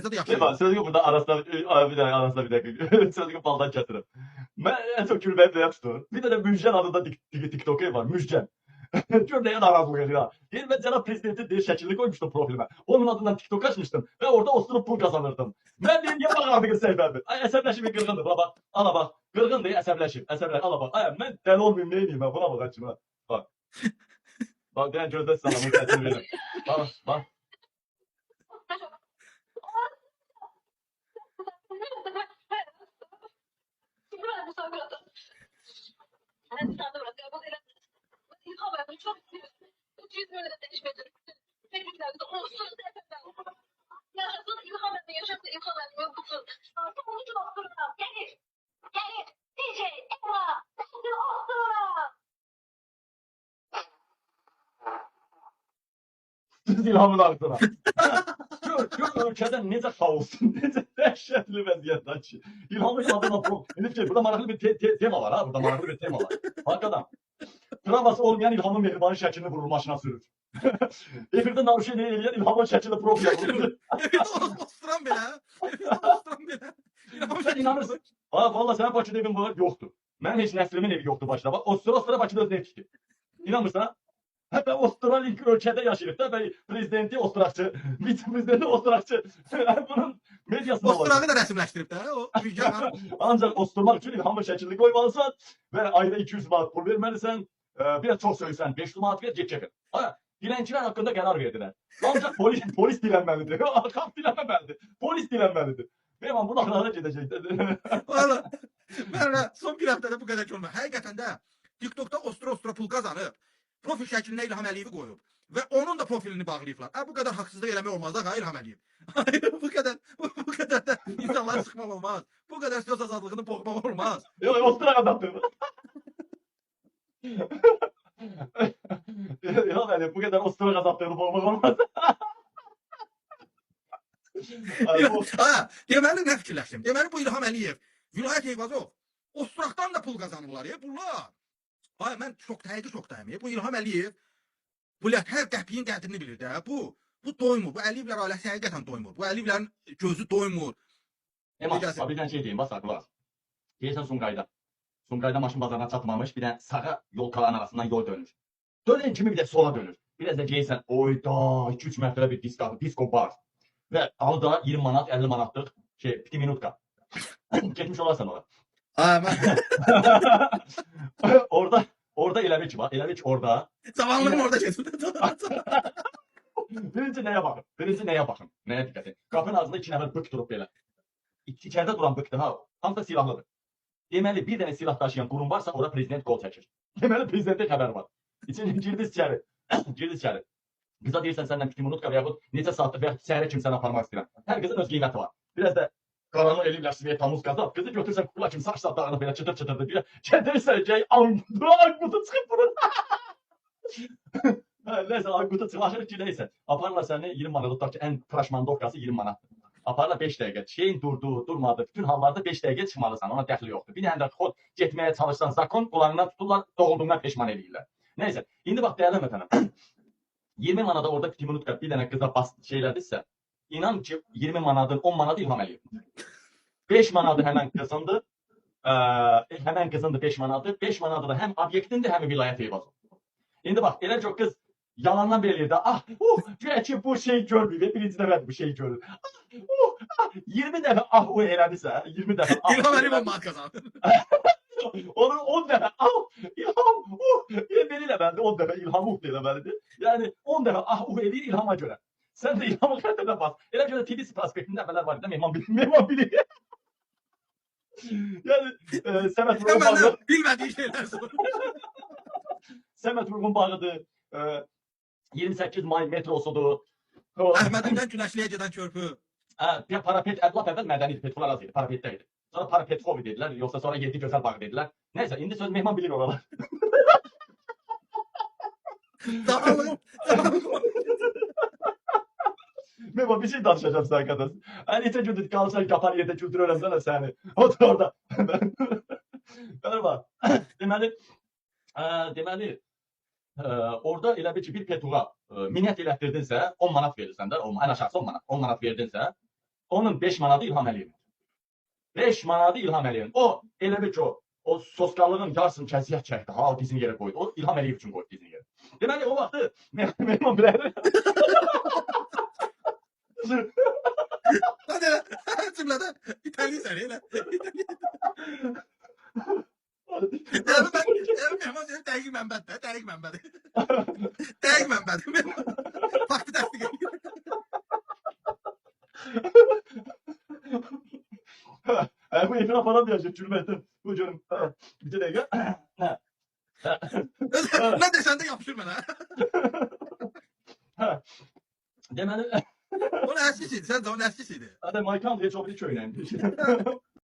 Bizdə də yaxşı. Ne var? Sözü burada arasında bir dakika. Sözü baldan kesirim. Ben en çok gülmeye de yaptım. Bir de Müjgan adında TikTok'u var. Müjgan. Cümleye narazılık ediyor. Yeni ben Cenab Prezidenti diye şekilli koymuştum profilime. Onun adından TikTok açmıştım. Ve orada osturup pul kazanırdım. Ben diyeyim ya bak artık sevmemi. Ay əsəbləşib qırğındır. Buna bak. Ana bak. Qırğın diye əsəbləşib. Əsəbləşib. Ala bak. Ay ben deli olmayayım ne diyeyim ben. Buna bak açıma. Bak. Bak ben gözde sana bu sesini veririm. Bak bak. Siz ilhamın altına. Gör ölkədə necə xaossun, necə dəhşətli vəziyyətlər ki. İlhamın adına burada maraqlı bir tema var ha, burada maraqlı bir tema var. Hakikaten. Travması olmayan İlhamın Mehriban'ın şəklini vurulmasına sürür. Efirdə naruşen eləyən İlhamın şəklini profil yapılır. Osturan belə. Osturan belə. Sen inanırsın. Ha valla senin Bakıda evin var yoktu. Benim hiç neslimin evi yoktu başta. Bak Ostra Bakıda öz ev tikdi. İnanmırsan ha? Hətta Avstralya ölkədə yaşayırıq da və prezidenti Ostrakçı, vitse-prezidenti Ostrakçı. Bunun mediasında var. Osturağı da rəsmləşdirib də o. Ancaq osturmaq üçün İlhamın şəklini qoymalısan və ayda 200 manat pul verməlisən. Bir də çox söysən 500 manat ver, get çəkin. Dilənçilər haqqında qərar verdilər. Ancaq polis dilənməlidir. Kap dilənməməlidir. Polis dilənməlidir. Benim bu nağlara gedəcək. Valla. Mən son bir həftədə bu qədər olmaz. Həqiqətən də TikTokda ostura pul qazanıb. Profil şəklinə İlham Əliyevi qoyub və onun da profilini bağlayıblar. Bu qədər haqsızlıq eləmək olmaz da İlham Əliyev. Bu qədər də insanları sıxmaq olmaz. Bu qədər söz azadlığını boğmaq olmaz. Yox, ostura qazandı. İlham Əliyev bu qədər ostura qazandığını boğmaq olmaz. Deməli nə fikirləşdim? Deməli bu İlham Əliyev, Vilayət Eyvazov osturaqdan da pul qazanırlar bunlar. Mən şokdayım. Bu İlham Əliyev hər qəpiyin qədrini bilir də. Bu doymur. Bu Əliyevlər ailəsi həqiqətən doymur. Bu Əliyevlərin gözü doymur. Bir dənə şey deyim, bax qulaq. Deyirsən Sumqayda. Sumqayda maşın bazarına çatmamış, bir dənə sağa yol kalan arasından yol dönür. Dönən kimi bir də sola dönür. Biraz da geysən, oyda 2-3 mərtəbə bir disko bar. Və alda 20 manat, 50 manatlıq piti minutka. Getmiş olarsan ora. Orada Eləvik var. Eləvik orada. Zamanlığım orada kesildi. Birinci nəyə baxın? Nəyə diqqət edin? Qapının ağzında 2 nəfər bök durub belə. İçəridə duran bökdür ha. Hamısı da silahlıdır. Deməli bir dənə silah daşıyan qurum varsa ora prezident qol çəkir. Deməli prezidentə xəbər var. Girdi içəri. Qıza deyirsən səndən piti minutka və yaxud neçə saatlıq və yaxud səhərə kimi səni aparmaq istəyirəm. Hər qızın öz qiyməti var. Biraz da qaranlıq eləyiblər Siviyyə Tamuz qazab. Qızı götürsən kukla kimi saç dağınıb belə çıtır-çıtırdır. Gətirirsən ki, anqutu çıxıb bunun. Neyse anqutu çıxır ki, neyse. Aparırlar səni 20 manat. Tutaq ki, ən tıraşmandovkası 20 manatdır. Aparırlar 5 dəqiqə. Şeyin durdu, durmadı. Bütün hallarda 5 dəqiqə çıxmalısan. Ona dəxli yoxdur. Bir dənə də xod getməyə çalışsan zakon qulağından tuturlar, doğulduğundan peşman edirlər. Neyse. İndi bax dəyərli vətənəm. 20 manada orada piti minutka bir dənə qıza şeylədirsə, İnan ki 20 manatın 10 manatı İlham Əliyev. 5 manatı həmən qızındır. Həmən qızındır 5 manatı. 5 manatı da həm obyektindir, həm Vilayət Eyvazov. İndi bax, elə çox qız yalandan belirlir də. Güya ki bu şey görmür. Birinci dəfədir bu şey görür. 20 dəfə o elədirsə, 20 dəfə İlham Əliyev manat qazanır. Onun 10 dəfə İlham belə eləməlidir. 10 dəfə İlham eləməlidir. Yəni 10 dəfə eləyir İlhama görə. Sen de İlham'ın kredine bas. Elə görə Tbilisi prospektində əvvəllər var idi, Mehman bilir. Yəni, Səməd Vurğun bağıdır. Bilmədiyi şeylər sonra. Səməd Vurğun bağıdır. 28 may metrosudur. Əhmədindən Günəşliyə gedən körpü. Parapet, lap əvvəl mədəni idi, Petrol az idi, parapetdə idi. Sonra Parapetrovi dedilər, yoxsa sonra 7 gözəl bağı dedilər. Neyse, indi söz Mehman bilir oralar. Zamanlığım. Mehman bir şey danışacağım sana kadar. Neçə gündür qalırsan qapan yerdə güldürürəm sana səni. Otur orada. Merhaba. Deməli, orada elə bir ki bir petuğa minət elətdirdinsə 10 manat verirsən də, ən aşağısı 10 manat. 10 manat verdinsə, Onun 5 manadı İlham Əliyevin. 5 manadı İlham Əliyevin. O elə bir ki o soskalığın yarısını kəziyyət çəkdi. Ha dizini yerə qoydu. O İlham Əliyev üçün qoydu dizini yerə. Deməli o vaxtı Mehman bilir. Hadi lan. Cümlede İtalyan seni hele. Evet Mehman senin teyik mənbədir. Teyik mənbədir. Teyik mənbədir. Faktı təsdiq ediyor. Bu ekran falan diyecek gülməkdən. Bu görüm. Bir dəqiqə. Ne desen de yapışır bana. Deməli O nəslisiydi. Sen de o nəslisiydi. Hadi Maykan heç o biri köynəyim.